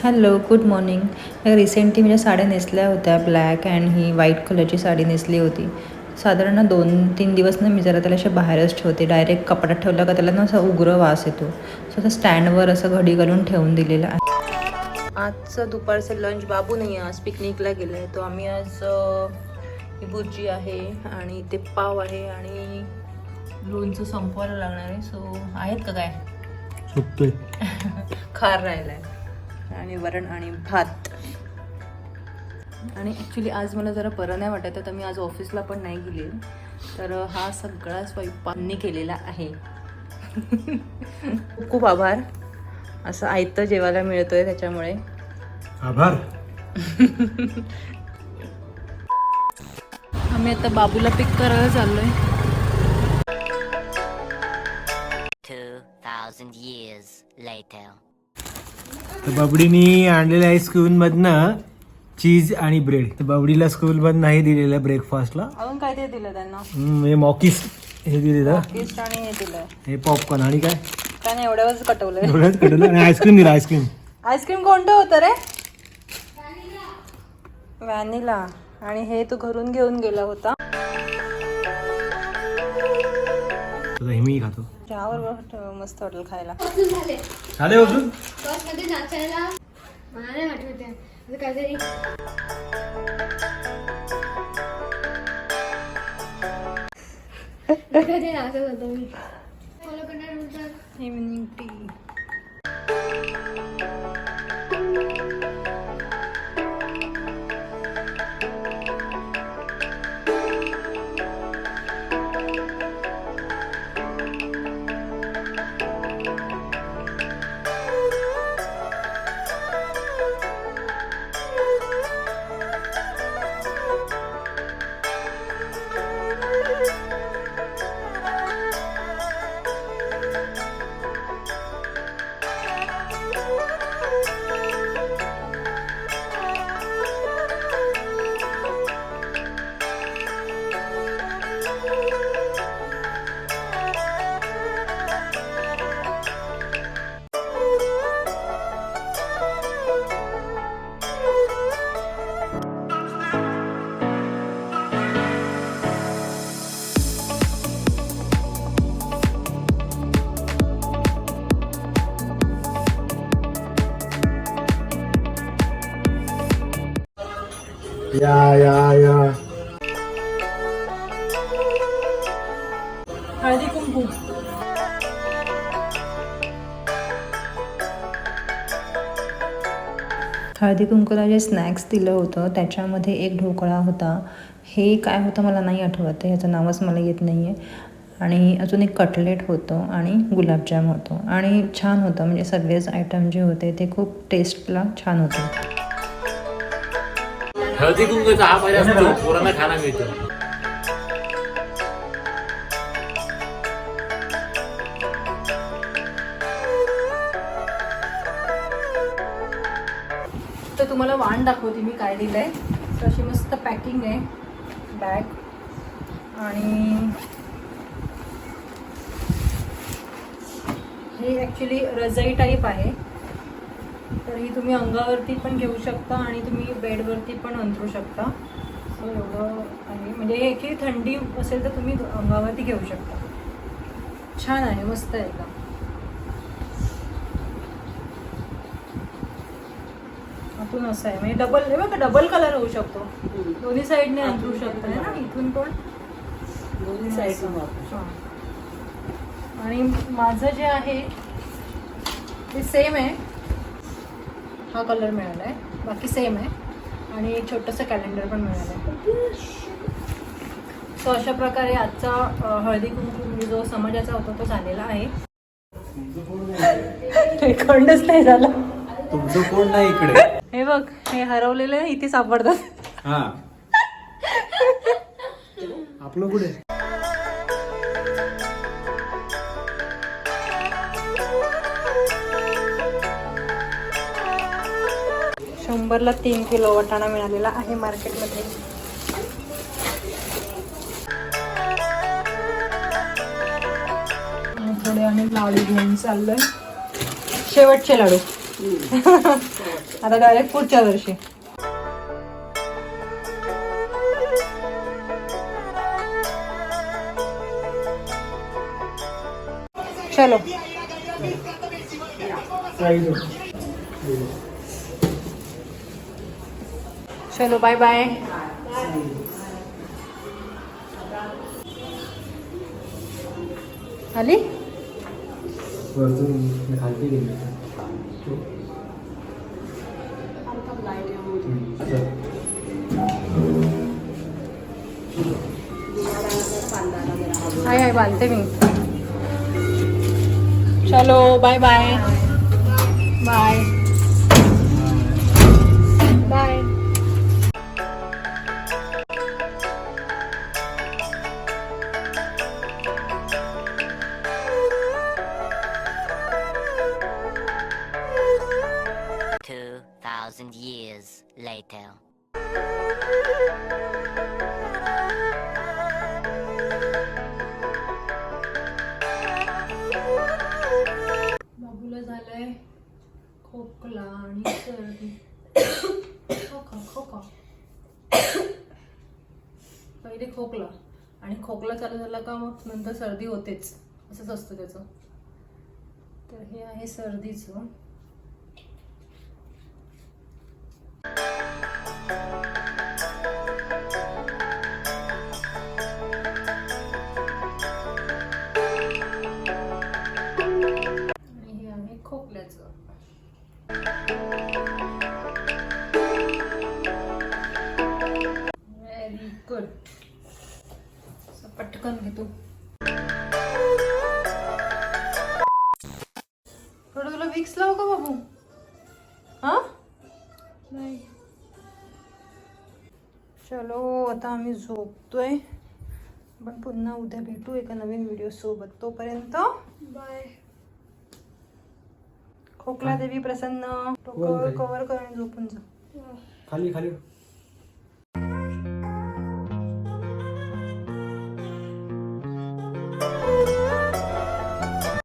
Hello, good morning. Recently माझ्या साड्या नेसल्या होत्या, ब्लॅक अँड ही व्हाईट कलरची साडी नेसली होती. साधारण 2-3 दिवस ना मी जरा त्याला अशा बाहेरच ठेवते. डायरेक्ट कपड्यात ठेवलं का त्याला ना असा उग्र वास येतो. सो असं स्टँडवर असं घडी घालून ठेवून दिलेलं आहे. आजचं दुपारचं लंच बाबू नाही आज पिकनिकला गेलं आहे. तो आम्ही आज ही भुर्जी आहे आणि ते पाव आहे आणि लोणचं संपवायला लागणार आहे. सो आहेत का काय सुटतोय खार राहिला आहे आणि वरण आणि भात. आणि ॲक्च्युली आज मला जरा बरं नाही वाटत तर मी आज ऑफिसला पण नाही गेले. तर हा सगळा स्वयंपाकनी केलेला आहे. खूप खूप आभार. असं आयतं जेवायला मिळतोय त्याच्यामुळे आभार. आम्ही आता बाबूला पिक करायला चाललोय. 2000 years later. तर बबडीनी आणलेल्या आहे स्कूलमधनं चीज आणि ब्रेड. तर बबडीला स्कूलमधनं नाही दिलेलं ब्रेकफास्टला. अजून काय ते दिलं त्यांना? हे मॉकीस हे दिलेलं, पिस्ट आणि हे दिलं, हे पॉपकॉर्न आणि काय काय नाही एवढ्यावरच कटवलंय. एवढंच कडलं. आणि आईस्क्रीम दिलं. आईस्क्रीम आईस्क्रीम कोणतं होतं रे? व्हॅनिला. आणि हे तू घरून घेऊन गेला होता. हे मी खातो. चहावर मस्त वाटेल खायला. झाले अजून बसमध्ये नाचायला मला नाही आठवते काहीतरी. कधी नाचत होतो मी. फॉलो करणार बोलतात इव्हनिंग टी. या हळदी कुंकू. हळदी कुंकूला जे स्नॅक्स दिलं होतं त्याच्यामध्ये एक ढोकळा होता. हे काय होतं मला नाही आठवत आहे, ह्याचं नावच मला येत नाही आहे. आणि अजून एक कटलेट होतं आणि गुलाबजाम होतं आणि छान होतं. म्हणजे सगळेच आयटम जे होते ते खूप टेस्टला छान होते. हळदी कुंकूचा हा पर्याय असतो, पोरांना खायला मिळतो. तर तुम्हाला वाण दाखवते मी काय दिलंय. तर अशी मस्त पॅकिंग आहे बॅग. आणि हे ॲक्च्युली रजाई टाईप आहे. तर ही तुम्ही अंगावरती पण घेऊ शकता आणि तुम्ही बेडवरती पण अंथरू शकता. सो एवढं आहे. म्हणजे हे ॲक्च्युली थंडी असेल तर तुम्ही अंगावरती घेऊ शकता. छान आहे, मस्त आहे एकदम. आतून असं आहे म्हणजे डबल आहे बघा, डबल कलर होऊ शकतो. दोन्ही साईडने अंथरू शकता ना, इथून पण दोन्ही साईड. आणि माझं जे आहे ते सेम आहे. हा कलर मिळाला आहे, बाकी सेम आहे. आणि एक छोटंसं कॅलेंडर पण मिळालं आहे. सो अशा प्रकारे आजचा हळदी कुंकू जो समाजाचा होता तो झालेला आहे. रेकॉर्डच नाही झाला. तुमचं कोण नाही इकडे. हे बघ, हे हरवलेले इथे सापडतात. हा आपलं कुठे. शंभरला 3 किलो वाटाणा मिळालेला आहे मार्केटमध्ये. थोडे आणि लाडू घेऊन चाललोय. शेवटचे लाडू. आता डायरेक्ट पुढच्या वर्षी. चलो चलो बाय बाय. आली वरतून खालती गेली. हाय हाय बांधते मी. चलो bye bye bye bye. Two 2,000 years later. बाबूला झालंय खोकला आणि सर्दी. खोका खोका. पहिले खोकला आणि खोकला चालू झाला का मग नंतर सर्दी होतेच, असंच असतं त्याचं. तर हे आहे सर्दीचं. आणि हे आहे खोकल्याचं. Very good. पटकन घे तू. थोडं तुला विक्स लावू का बाबू? हा नाही. चलो आता आम्ही झोपतोय. पण पुन्हा उद्या भेटू एका नवीन व्हिडिओ सोबत. तोपर्यंत बाय. खोकला देवी प्रसन्न. डोकं कव्हर करून झोपून जा. खाली खाली